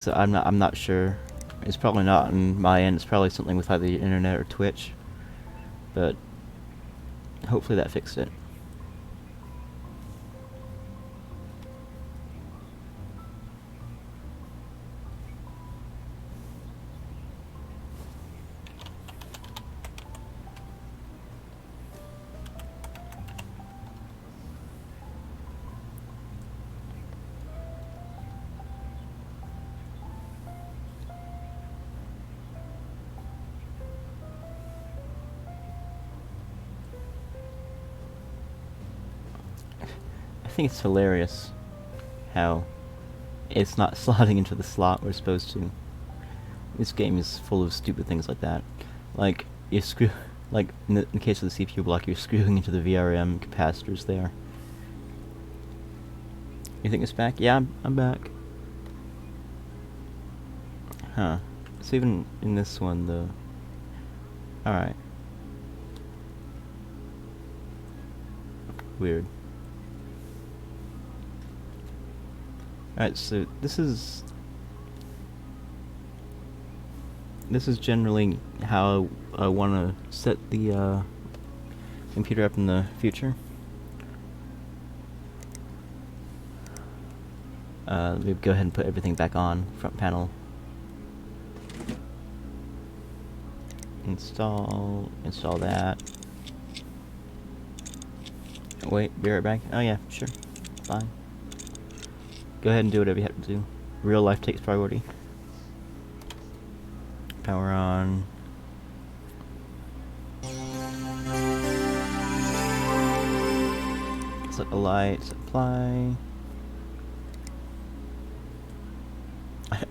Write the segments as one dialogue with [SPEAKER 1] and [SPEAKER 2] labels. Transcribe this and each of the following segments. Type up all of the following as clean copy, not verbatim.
[SPEAKER 1] So I'm not sure. It's probably not on my end. It's probably something with either the internet or Twitch. But hopefully that fixed it. I think it's hilarious how it's not slotting into the slot we're supposed to. This game is full of stupid things like that. Like, you screw... Like, in the case of the CPU block, you're screwing into the VRM capacitors there. You think it's back? Yeah, I'm back. Huh. So even in this one, the... Alright. Weird. Alright, so this is generally how I want to set the computer up in the future. Let me go ahead and put everything back on. Front panel. Install that. Wait, be right back. Oh yeah, sure. Fine. Go ahead and do whatever you have to do. Real life takes priority. Power on. Set the lights, apply.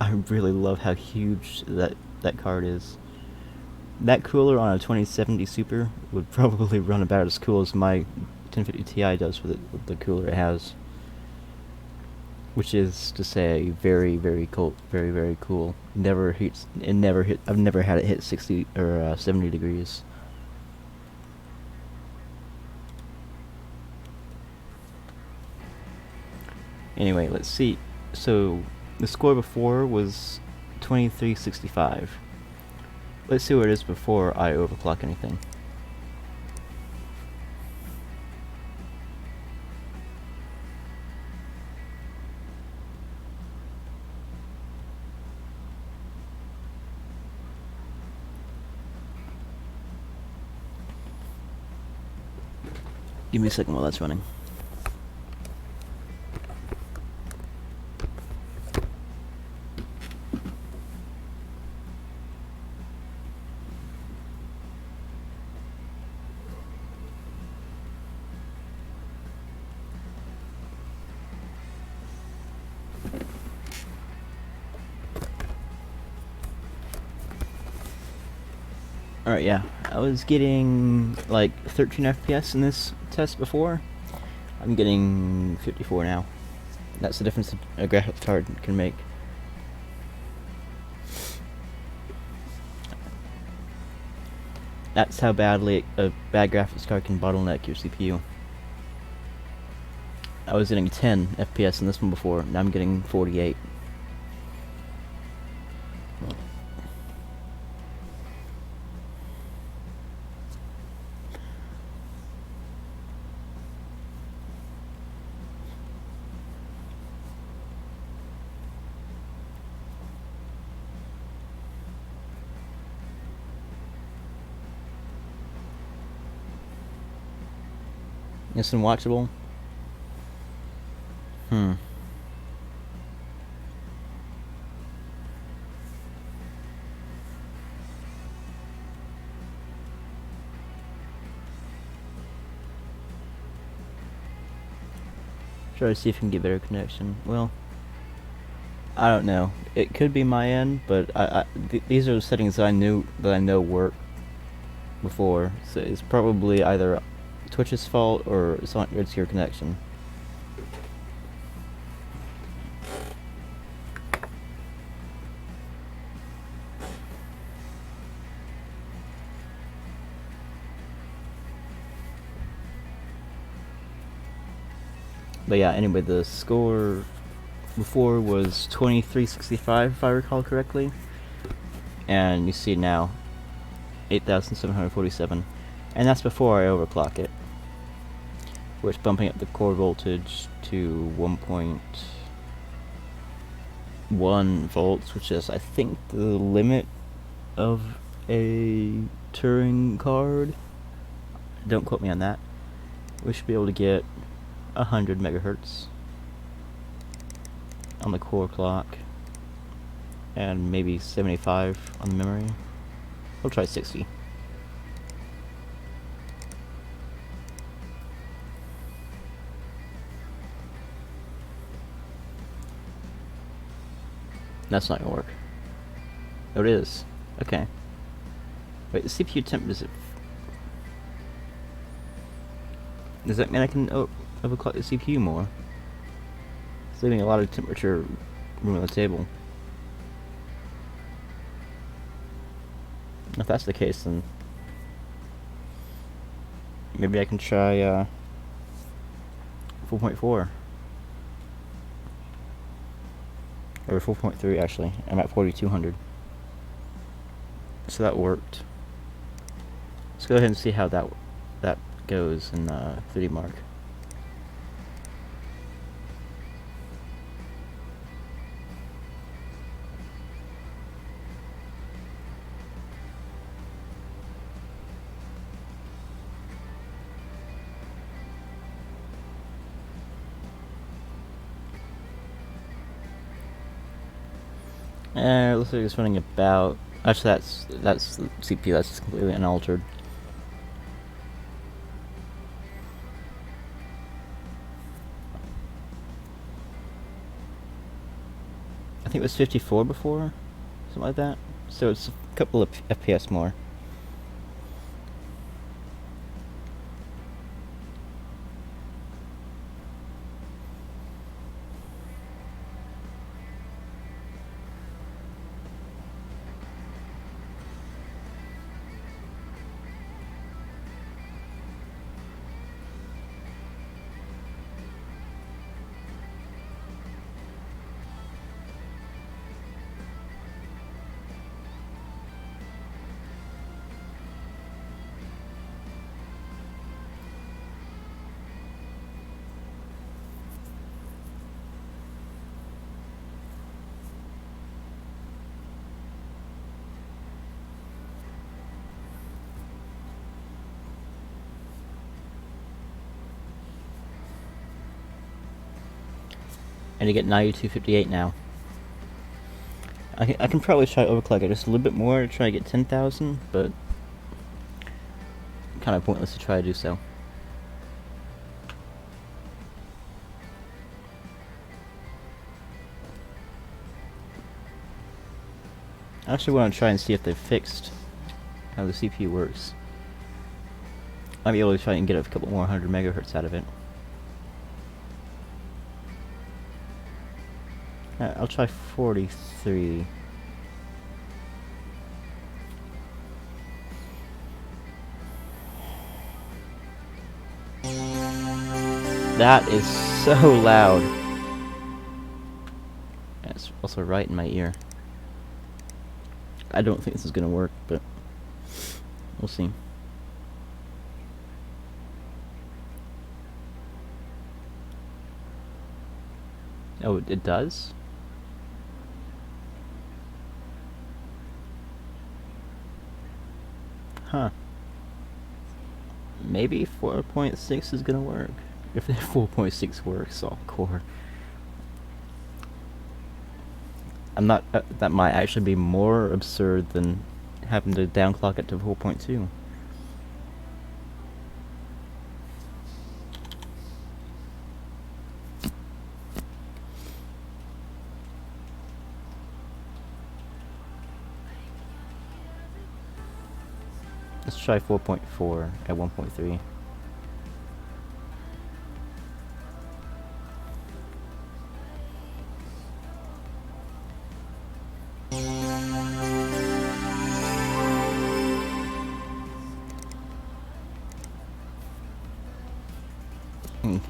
[SPEAKER 1] I really love how huge that card is. That cooler on a 2070 Super would probably run about as cool as my 1050 Ti does with the cooler it has. Which is to say, very, very cool. Very, very cool. Never hits. It never hit. I've never had it hit 60 or 70 degrees. Anyway, let's see. So the score before was 2365. Let's see what it is before I overclock anything. Give me a second while that's running. Alright, yeah. I was getting like 13 FPS in this test before. I'm getting 54 now. That's the difference a graphics card can make. That's how badly a bad graphics card can bottleneck your CPU. I was getting 10 FPS in this one before, now I'm getting 48. It's unwatchable. Try to see if we can get better connection. Well, I don't know. It could be my end, but these are the settings that I know work before. So it's probably either Twitch's fault or it's your connection. But yeah, anyway, the score before was 2365 if I recall correctly, and you see now 8747, and that's before I overclock it, which bumping up the core voltage to 1.1 volts, which is I think the limit of a Turing card. Don't quote me on that. We should be able to get 100 megahertz on the core clock, and maybe 75 on the memory. We'll try 60. That's not gonna work. Oh, it is. Okay. Wait, the CPU temp is it? Does that mean I can overclock the CPU more? It's leaving a lot of temperature room on the table. If that's the case, then maybe I can try 4.4 or 4.3 actually. I'm at 4200. So that worked. Let's go ahead and see how that goes in 3D Mark. Looks like it's running about. Actually, that's the CPU. That's completely unaltered. I think it was 54 before, something like that. So it's a couple of FPS more. And you get 9258 now. I can probably try to overclock it just a little bit more to try to get 10,000, but kind of pointless to try to do so. I actually want to try and see if they've fixed how the CPU works. Might be able to try and get a couple more 100 megahertz out of it. I'll try 43. That is so loud. It's also right in my ear. I don't think this is gonna work, but we'll see. Oh, it does? Huh. Maybe 4.6 is gonna work. If the 4.6 works, all core. I'm not. That might actually be more absurd than having to downclock it to 4.2. Let's try 4.4 at 1.3.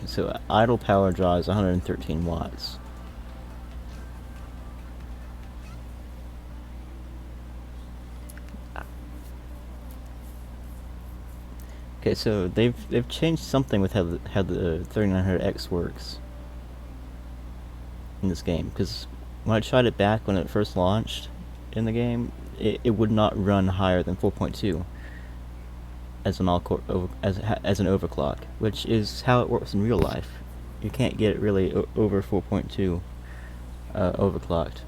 [SPEAKER 1] So idle power draw is 113 watts. Okay, so they've changed something with how the 3900X works in this game, because when I tried it back when it first launched in the game, it would not run higher than 4.2 as an as an overclock, which is how it works in real life. You can't get it really over 4.2 overclocked.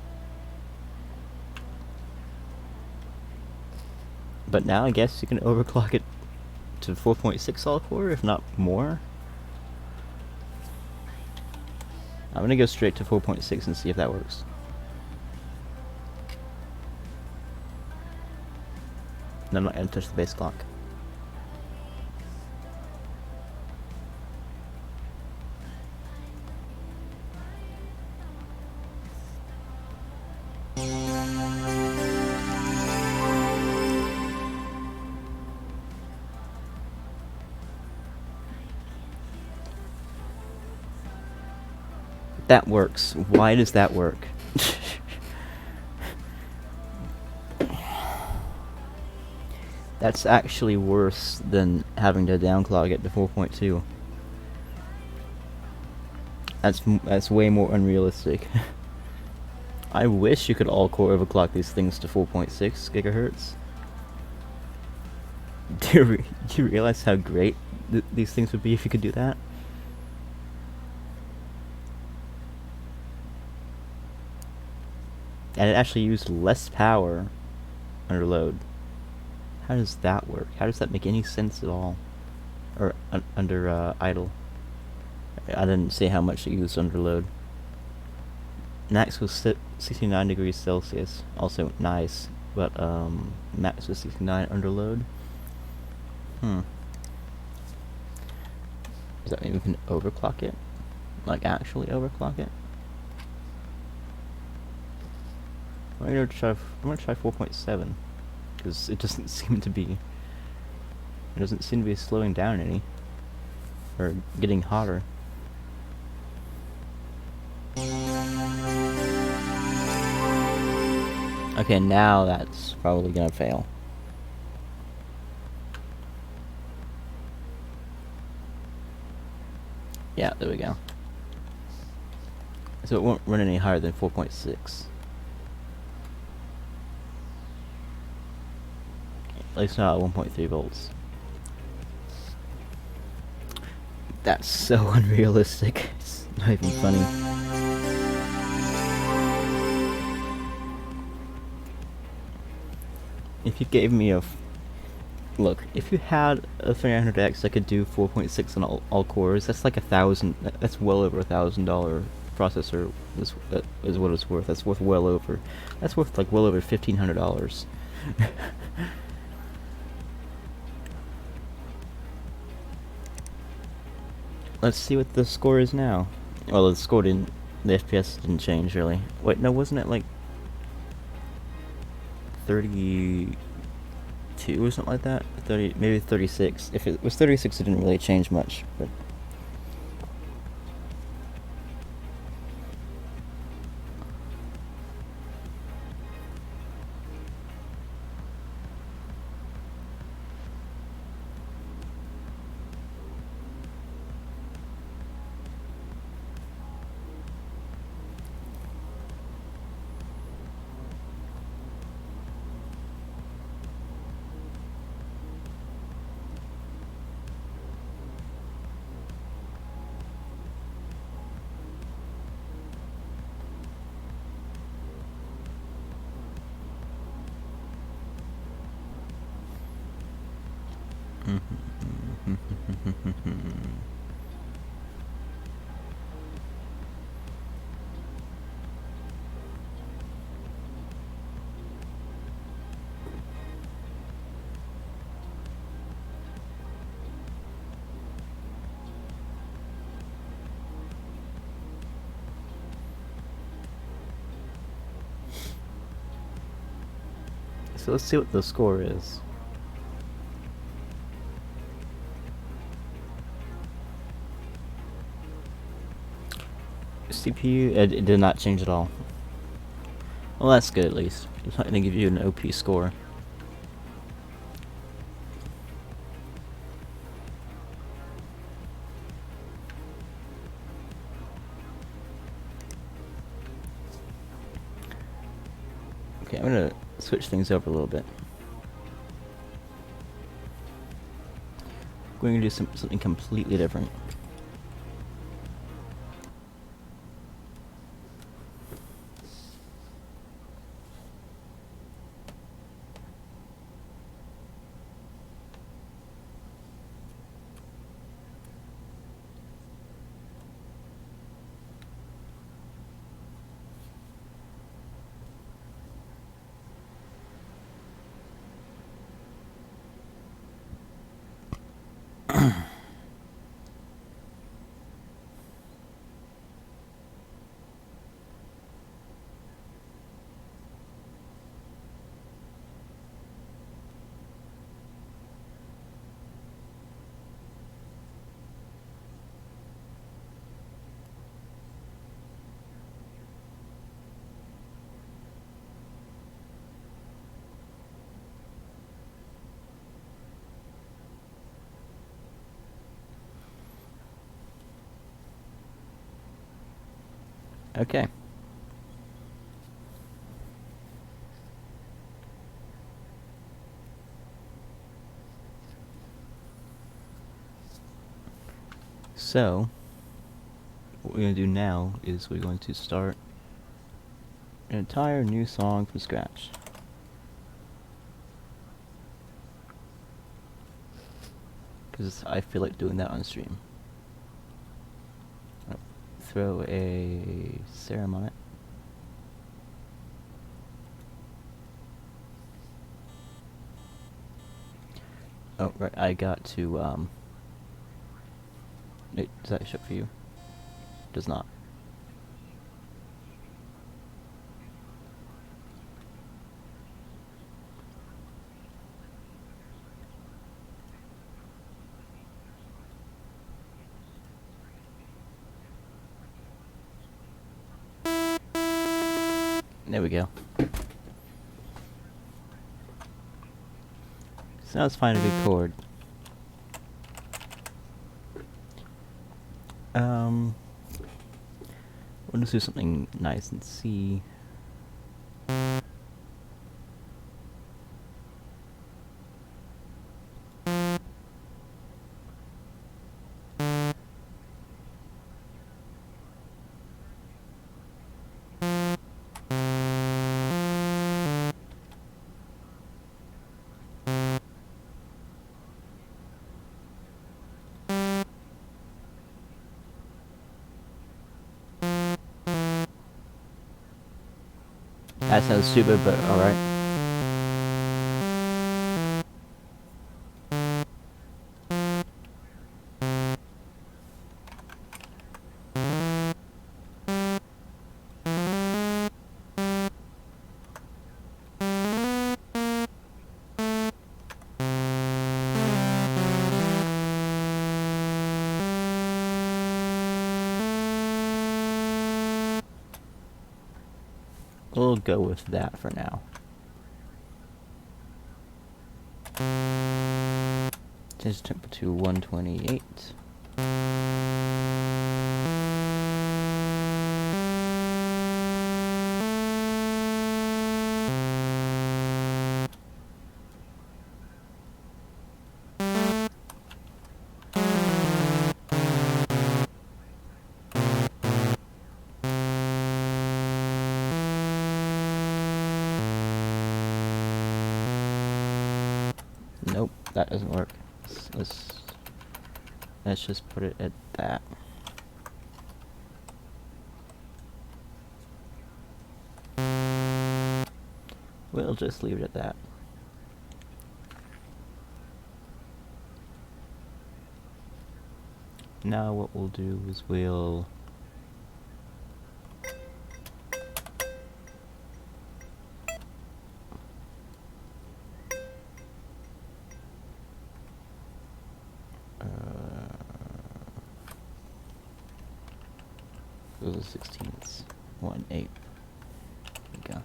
[SPEAKER 1] But now I guess you can overclock it to 4.6 all core, if not more. I'm gonna go straight to 4.6 and see if that works. And I'm not gonna touch the base clock. That works. Why does that work? That's actually worse than having to downclock it to 4.2. That's way more unrealistic. I wish you could all-core overclock these things to 4.6 gigahertz. Do you realize how great these things would be if you could do that? And it actually used less power under load. How does that work? How does that make any sense at all? Or under idle? I didn't say how much it used under load. Max was 69 degrees Celsius. Also nice, but max was 69 under load. Does that mean we can overclock it? Like actually overclock it? I'm gonna try 4.7 because it doesn't seem to be. It doesn't seem to be slowing down any or getting hotter. Okay, now that's probably gonna fail. Yeah, there we go. So it won't run any higher than 4.6. At least not at 1.3 volts. That's so unrealistic. It's not even funny. If you gave me look, if you had a 3900X that could do 4.6 on all cores, that's like that's well over $1,000 processor is what it's worth. That's worth well over $1,500. Let's see what the score is now. Well, the FPS didn't change really. Wait, no, wasn't it like 32 or something like that? 30, maybe 36. If it was 36, it didn't really change much, but. So let's see what the score is. CPU, it did not change at all. Well, that's good at least. It's not going to give you an OP score. Okay, I'm gonna switch things over a little bit. We're gonna do something completely different. Okay. So, what we're going to do now is we're going to start an entire new song from scratch. Because I feel like doing that on stream. I'll throw a serum on it. Oh, right, I got to, Wait, does that show for you? Does not. There we go. So now let's find a good chord. We'll just do something nice in C. That sounds stupid, but alright. We'll go with that for now. Just jump to 128. Nope, that doesn't work. Let's just put it at that. We'll just leave it at that. Now what we'll do is we'll those are 16ths. 1, 8. There we go.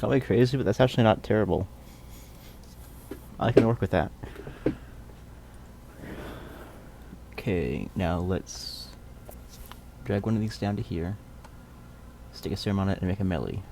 [SPEAKER 1] Call me crazy, but that's actually not terrible. I can work with that. Okay, now let's drag one of these down to here, stick a serum on it, and make a melody.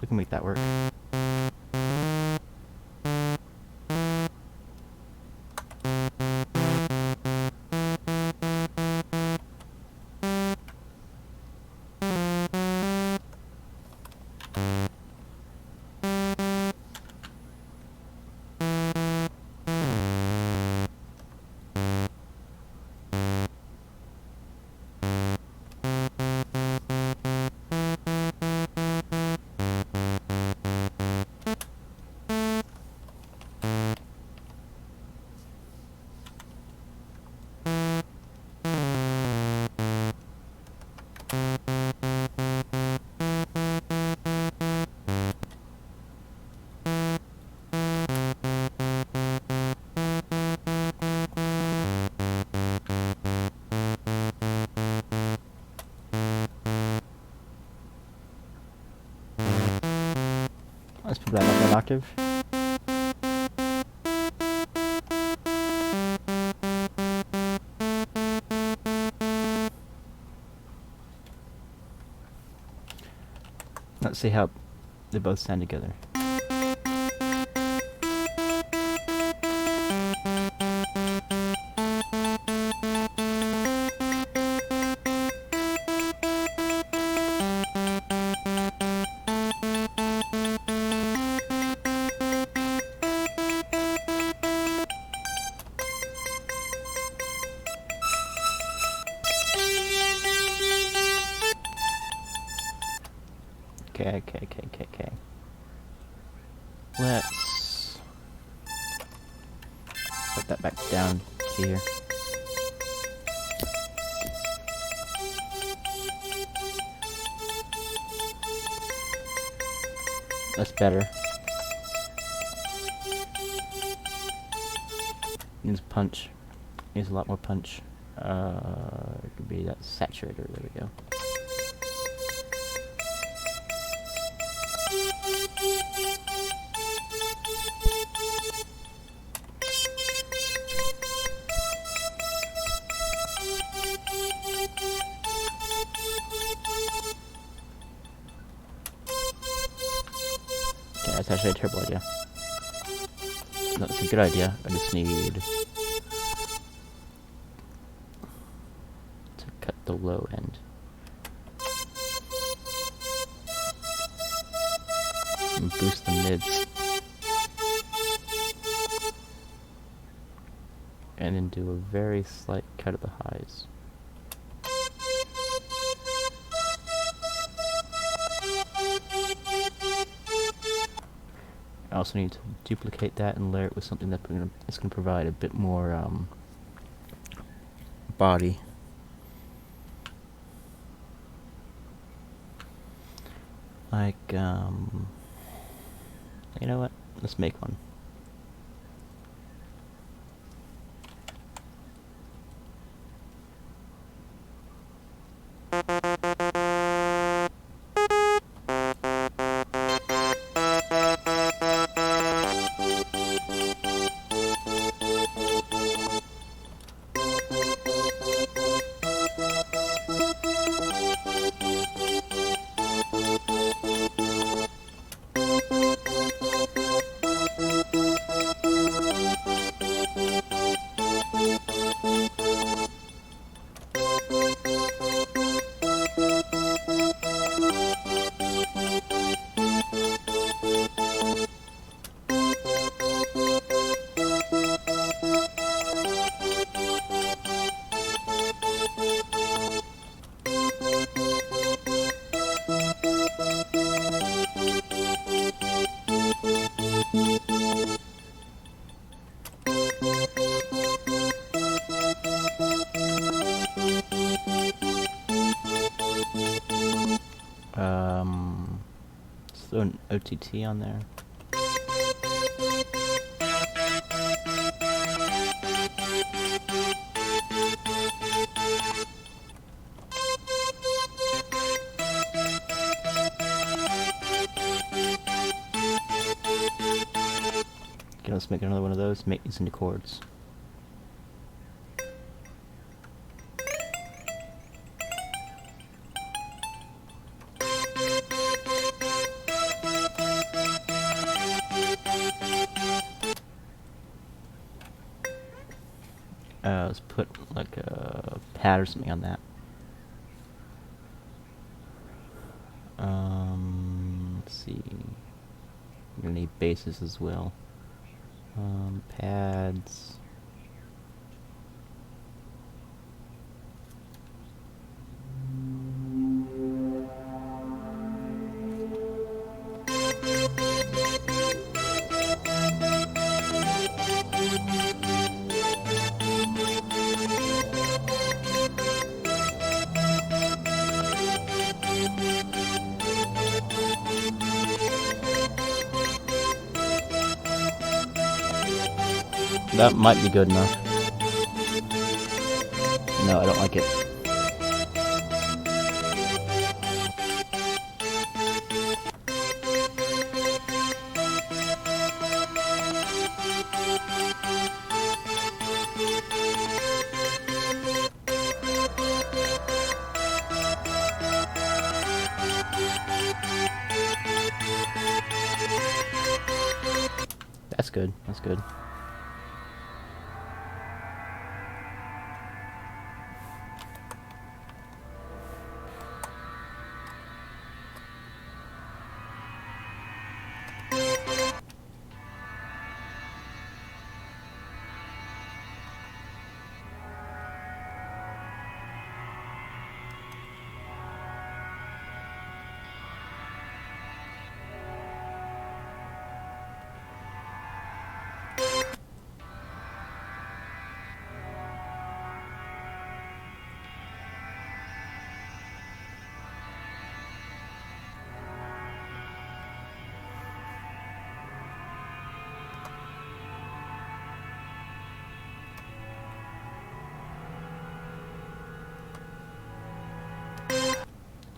[SPEAKER 1] We can make that work. Let's put that up an octave. Let's see how they both sound together. Okay. Let's put that back down here. That's better. Needs punch. Needs a lot more punch. It could be that saturator. There we go. Okay, that's actually a terrible idea. No, it's a good idea. I just need to cut the low end. And boost the mids. And then do a very slight cut of the highs. I also need to duplicate that and layer it with something that's going to provide a bit more body. Like, you know what? Let's make one. throw an OTT on there. Okay, let's make another one of those, make these into chords. Let's put like a pad or something on that. Let's see. We're gonna need bases as well. Pads. That might be good enough. No, I don't like it. That's good. That's good.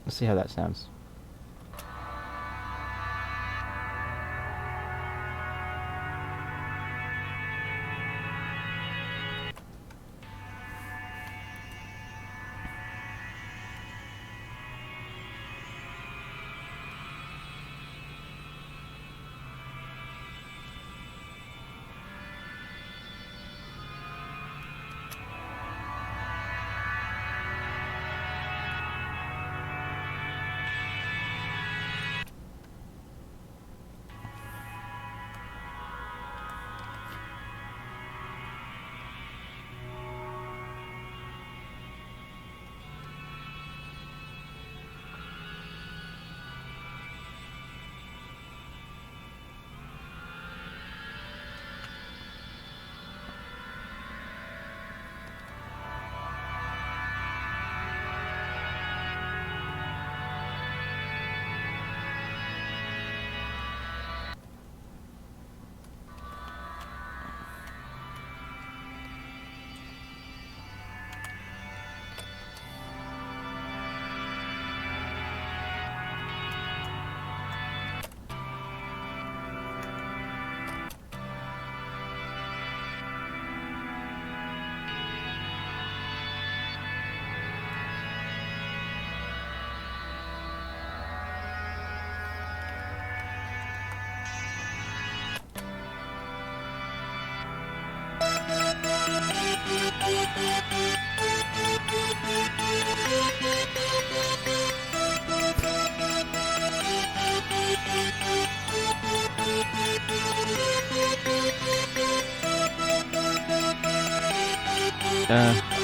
[SPEAKER 1] Let's see how that sounds.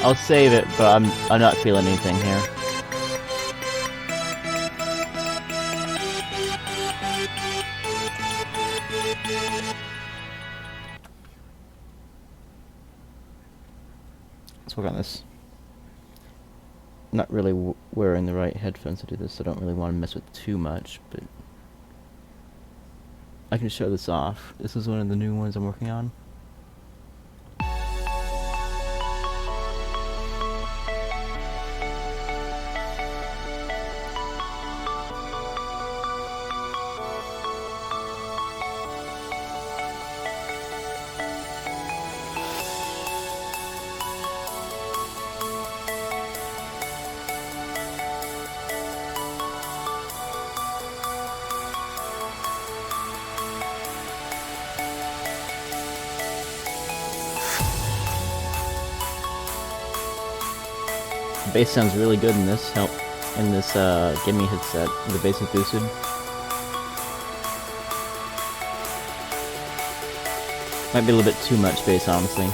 [SPEAKER 1] I'll save it, but I'm not feeling anything here. Let's work on this. Not really wearing the right headphones to do this, so I don't really want to mess with too much, but I can show this off. This is one of the new ones I'm working on. The bass sounds really good in this Gimme headset, the bass is boosted. Might be a little bit too much bass, honestly.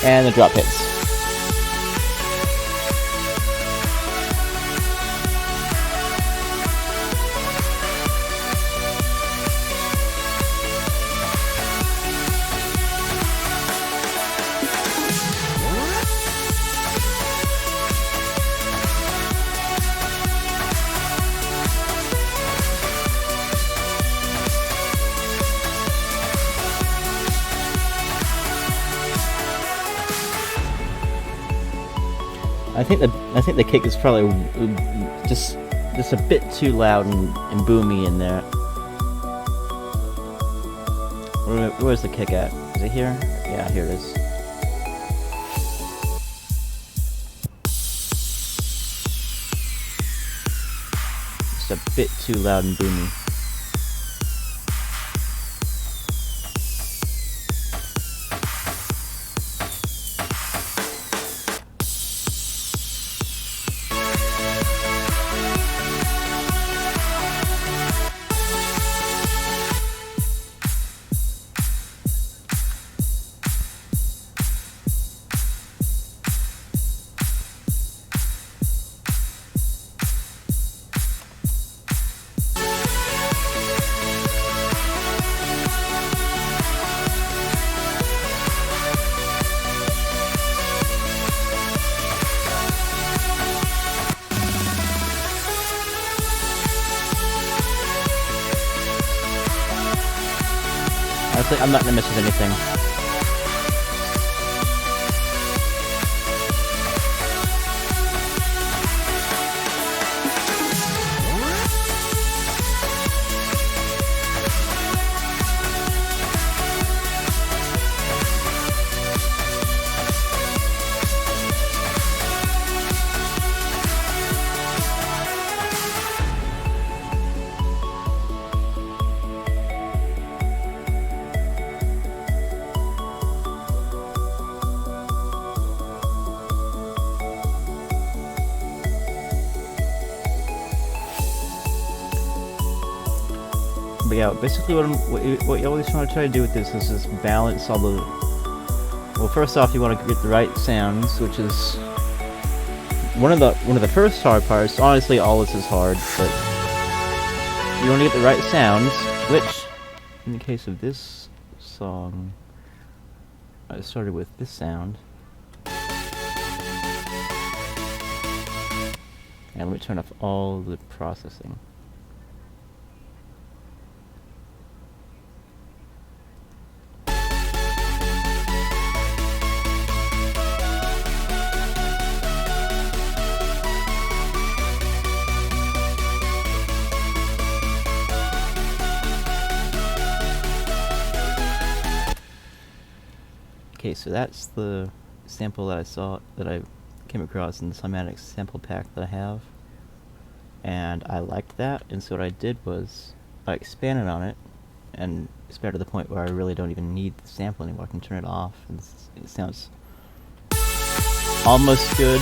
[SPEAKER 1] And the drop hits. I think the kick is probably just a bit too loud and boomy in there. Where's the kick at? Is it here? Yeah, here it is. Just a bit too loud and boomy. Honestly, I'm not gonna miss with anything. But yeah, basically what you always want to try to do with this is just balance all the... Well, first off, you want to get the right sounds, which is one of the first hard parts. Honestly, all this is hard, but you want to get the right sounds, which, in the case of this song, I started with this sound. And let me turn off all the processing. Okay, so that's the sample that I came across in the Cymatics sample pack that I have, and I liked that, and so what I did was I expanded on it, and expanded to the point where I really don't even need the sample anymore. I can turn it off, and it sounds almost good.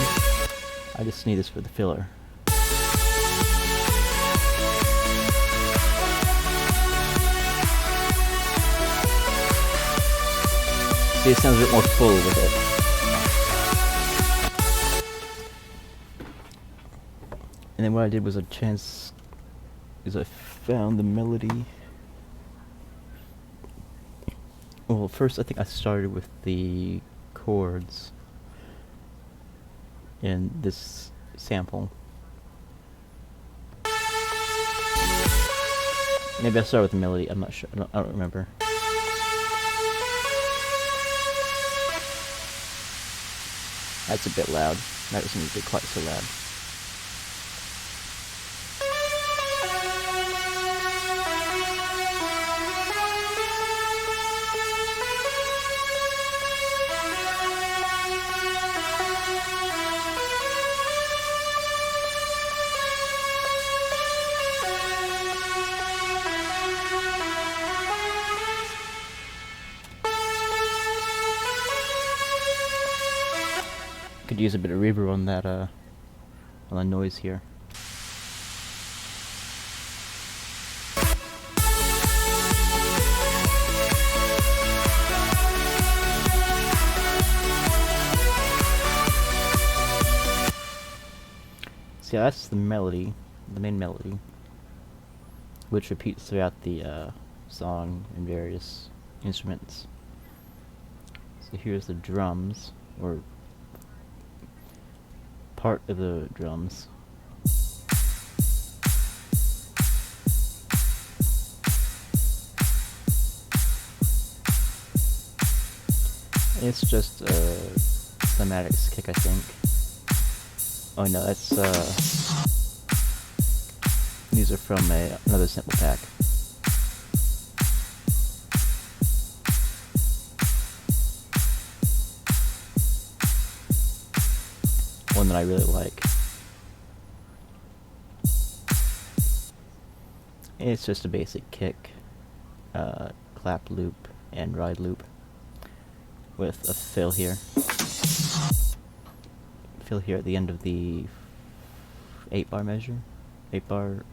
[SPEAKER 1] I just need this for the filler. See, it sounds a bit more full with it. And then what I did was I found the melody. Well, first I think I started with the chords in this sample. Maybe I started with the melody. I'm not sure. I don't remember. That's a bit loud. That doesn't need to be quite so loud. Could use a bit of reverb on that, on the noise here. So yeah, that's the melody, the main melody, which repeats throughout the song in various instruments. So here's the drums, or part of the drums. It's just a Cymatics kick, I think. Oh no, that's these are from another sample pack. One that I really like. It's just a basic kick, clap loop, and ride loop with a fill here. Fill here at the end of the 8-bar measure. 8-bar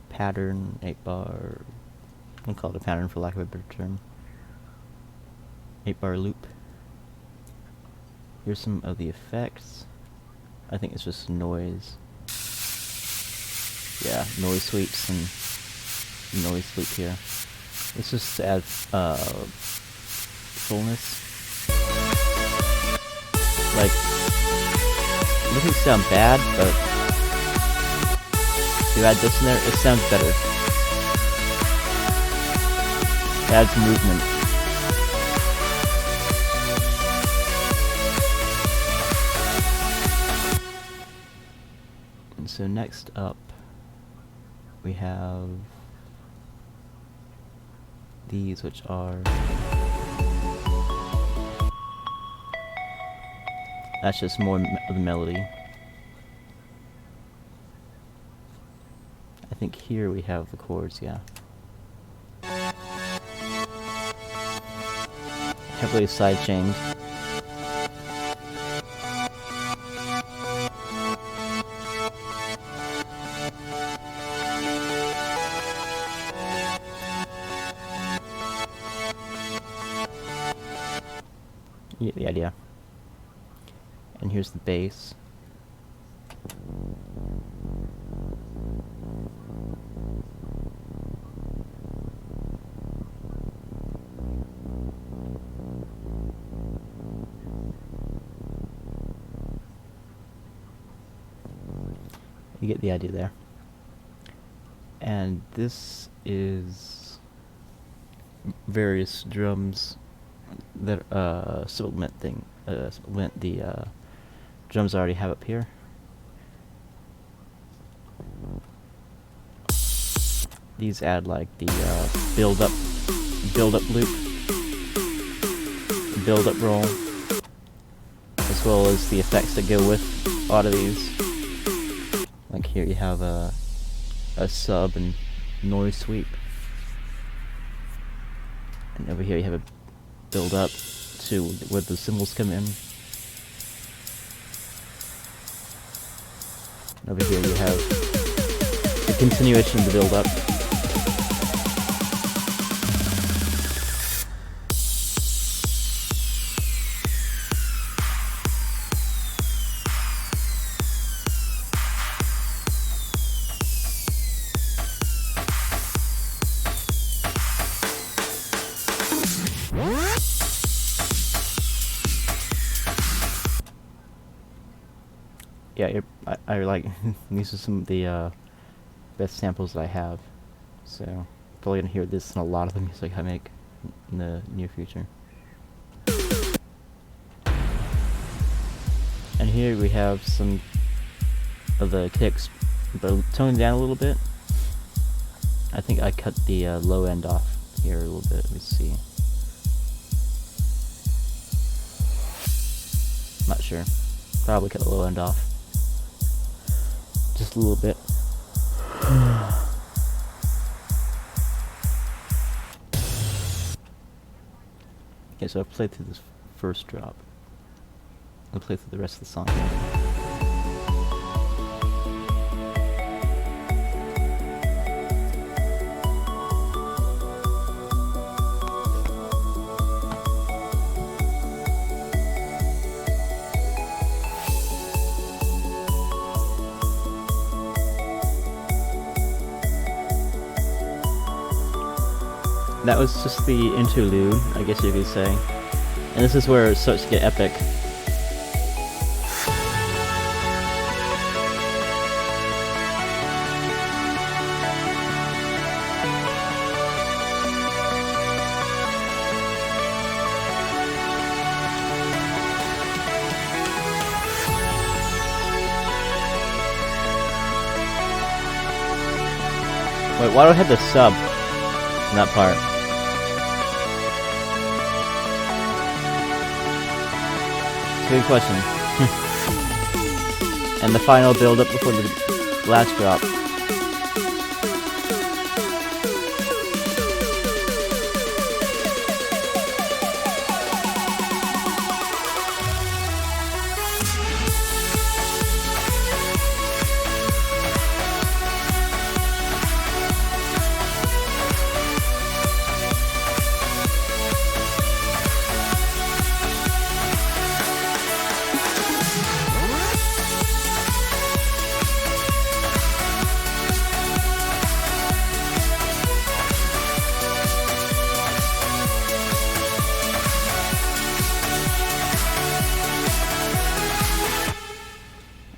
[SPEAKER 1] pattern, 8-bar, I'll call it a pattern for lack of a better term. 8-bar loop. Here's some of the effects. I think it's just noise. Yeah, noise sweeps and noise loop here. It's just to add fullness. Like, it doesn't sound bad, but if you add this in there, it sounds better. It adds movement. And so next up, we have these, which are... That's just more of the melody. I think here we have the chords, yeah. Heavily sidechained. You get the idea. And here's the bass. You get the idea there. And this is various drums that supplement the drums I already have up here. These add like the build up loop, build up roll, as well as the effects that go with a lot of these. Like here you have a sub and noise sweep, and over here you have a build up to where the cymbals come in. Over here you have the continuation of the build up. yeah, I like these are some of the best samples that I have. So probably gonna hear this in a lot of the music I make in the near future. And here we have some of the kicks, but toned down a little bit. I think I cut the low end off here a little bit. Let me see. Not sure. Probably cut the low end off. Just a little bit. Okay, so I've played through this first drop. I'll play through the rest of the song. That was just the interlude, I guess you could say. And this is where it starts to get epic. Wait, why do I have the sub in that part? Good question. And the final build up before the last drop.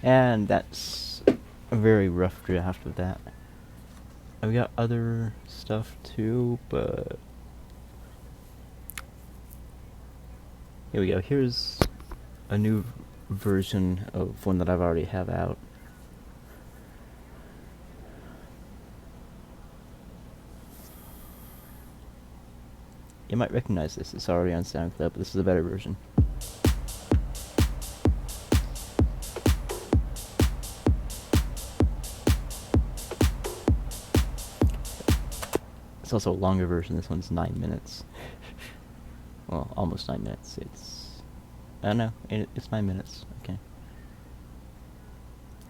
[SPEAKER 1] And that's a very rough draft of that. I've got other stuff too, but here we go. Here's a new version of one that I've already have out. You might recognize this. It's already on SoundCloud, but this is a better version. It's also a longer version. This one's 9 minutes. Well, almost 9 minutes. I don't know. It's 9 minutes. Okay.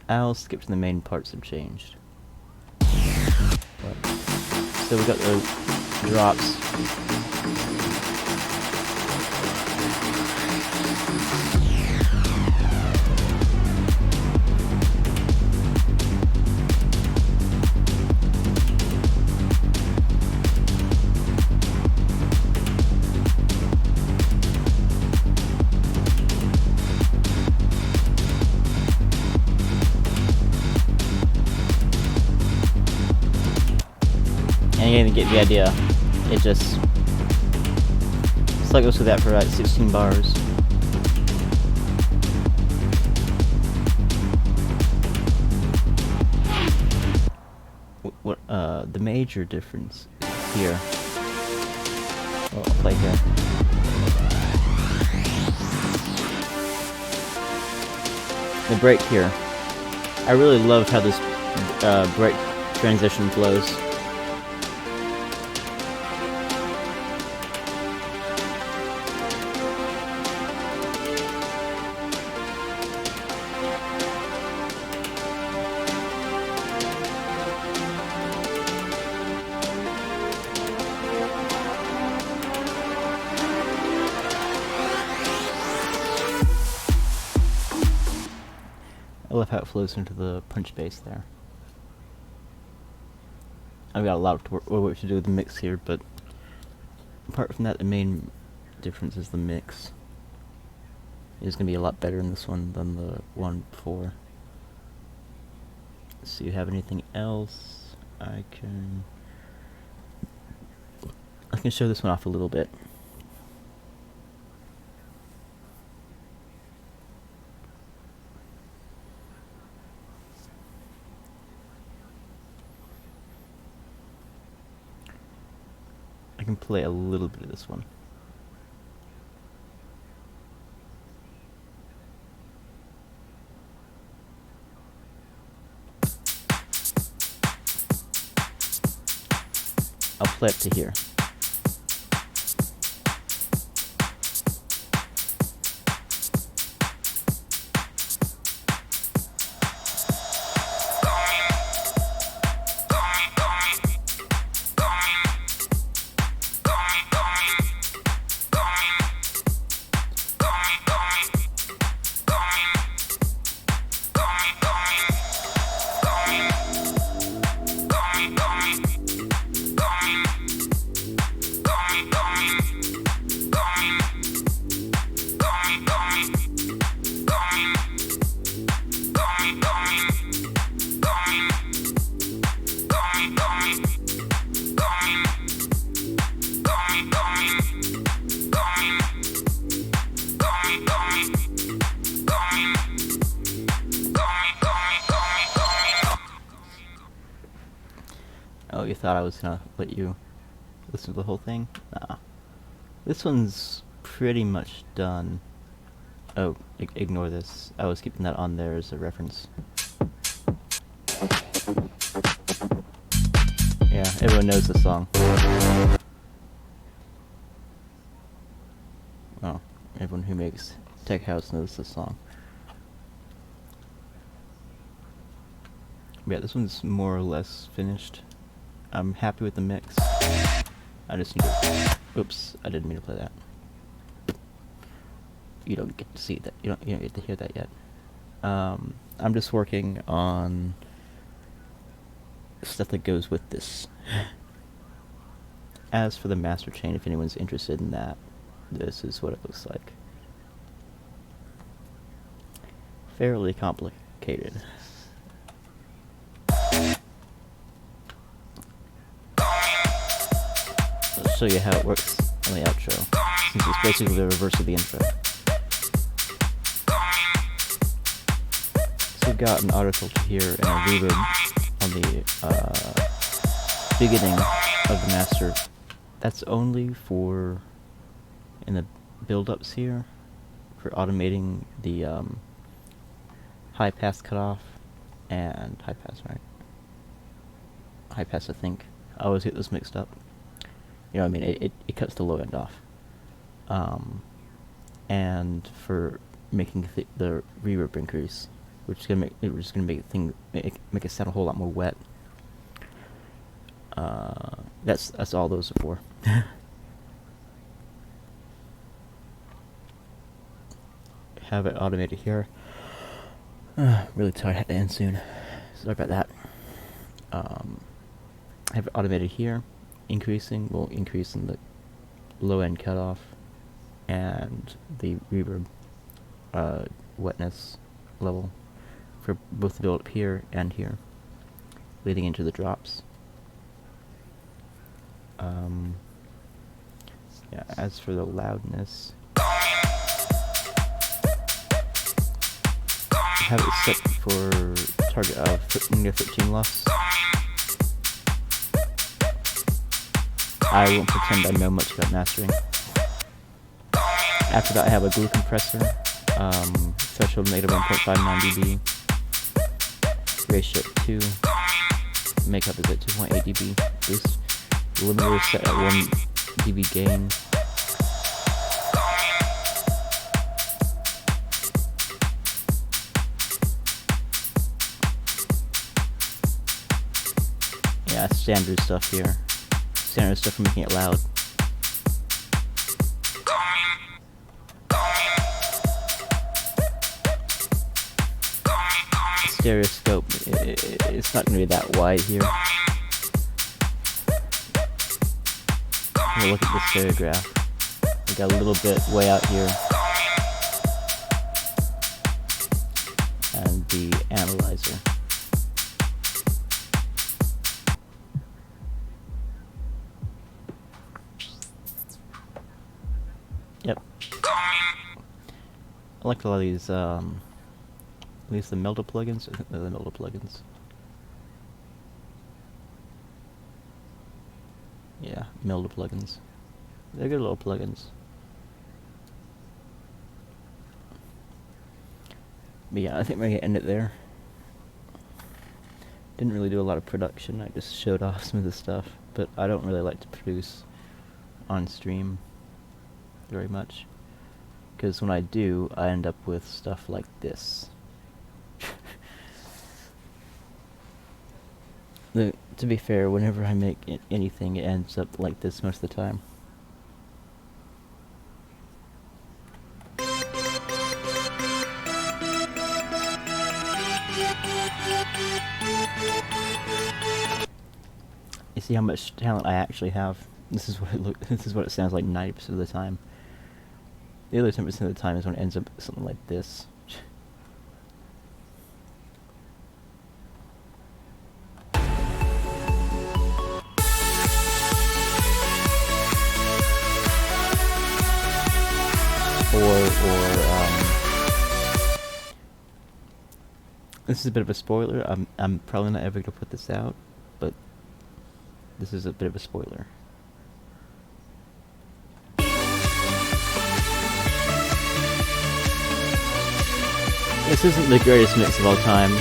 [SPEAKER 1] I'll skip to the main parts that have changed. So we got the drops. And you're gonna get the idea. It just cycles through that for about 16 bars. The major difference here. Well, I'll play here. The break here. I really love how this break transition flows. I love how it flows into the punch bass there. I've got a lot of work to do with the mix here, but apart from that, the main difference is the mix. It's going to be a lot better in this one than the one before. So you have anything else? I can show this one off a little bit. I can play a little bit of this one. I'll play up to here. Oh, you thought I was gonna let you listen to the whole thing? Nah. This one's pretty much done. Oh, ignore this. I was keeping that on there as a reference. Yeah, everyone knows the song. Oh, everyone who makes tech house knows the song. Yeah, this one's more or less finished. I'm happy with the mix. I just need to... Oops, I didn't mean to play that. You don't get to see that. You don't get to hear that yet. I'm just working on stuff that goes with this. As for the master chain, if anyone's interested in that, this is what it looks like. Fairly complicated. I'll show you how it works on the outro, since it's basically the reverse of the intro. So we've got an auto filter here and a reverb on the beginning of the master. That's only for in the build-ups here, for automating the high pass cutoff and high pass, right? High pass, I think. I always get those mixed up. You know what I mean? It cuts the low end off. And for making the reverb increase, which is gonna make it sound a whole lot more wet. That's all those are for. Have it automated here. Really tired, had to end soon. Sorry about that. Have it automated here. Increasing will increase in the low end cutoff and the reverb wetness level for both the build up here and here, leading into the drops. Yeah, as for the loudness, have it set for target of near 13 lux. I won't pretend I know much about mastering. After that I have a glue compressor, threshold -1.59 dB, ratio 2, makeup is at 2.8 dB, boost, limiter is set at 1 dB gain. Yeah, standard stuff here. Standard stuff for making it loud. Stereoscope, it's not going to be that wide here. We'll look at the stereograph. We got a little bit way out here. And the analyzer. I like a lot of these, at least the Melda plugins. I think they're the Melda plugins. Yeah, Melda plugins. They're good little plugins. But yeah, I think we're gonna end it there. Didn't really do a lot of production. I just showed off some of the stuff, but I don't really like to produce on stream very much, because when I do, I end up with stuff like this. To be fair, whenever I make anything, it ends up like this most of the time. You see how much talent I actually have? This is what this is what it sounds like 90% of the time. The other 10% of the time is when it ends up something like this. This is a bit of a spoiler. I'm probably not ever gonna put this out, but this is a bit of a spoiler. This isn't the greatest mix of all time.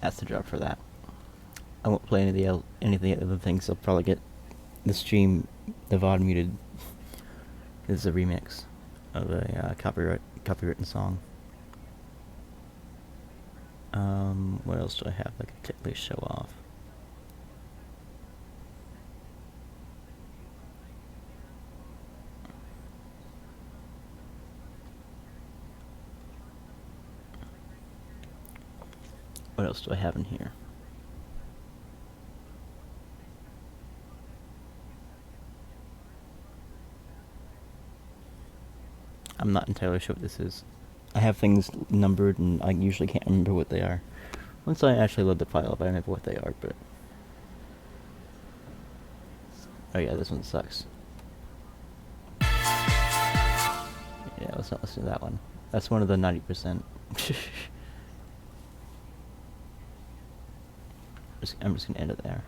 [SPEAKER 1] That's the drop for that. I won't play any of the other things. I'll probably get the stream, the VOD muted. This is a remix of a copywritten song. What else do I have that I could quickly show off? What else do I have in here? I'm not entirely sure what this is. I have things numbered and I usually can't remember what they are. Once I actually load the file up, I remember what they are, but... Oh yeah, this one sucks. Yeah, let's not listen to that one. That's one of the 90%. I'm just gonna end it there.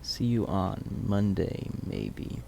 [SPEAKER 1] See you on Monday, maybe.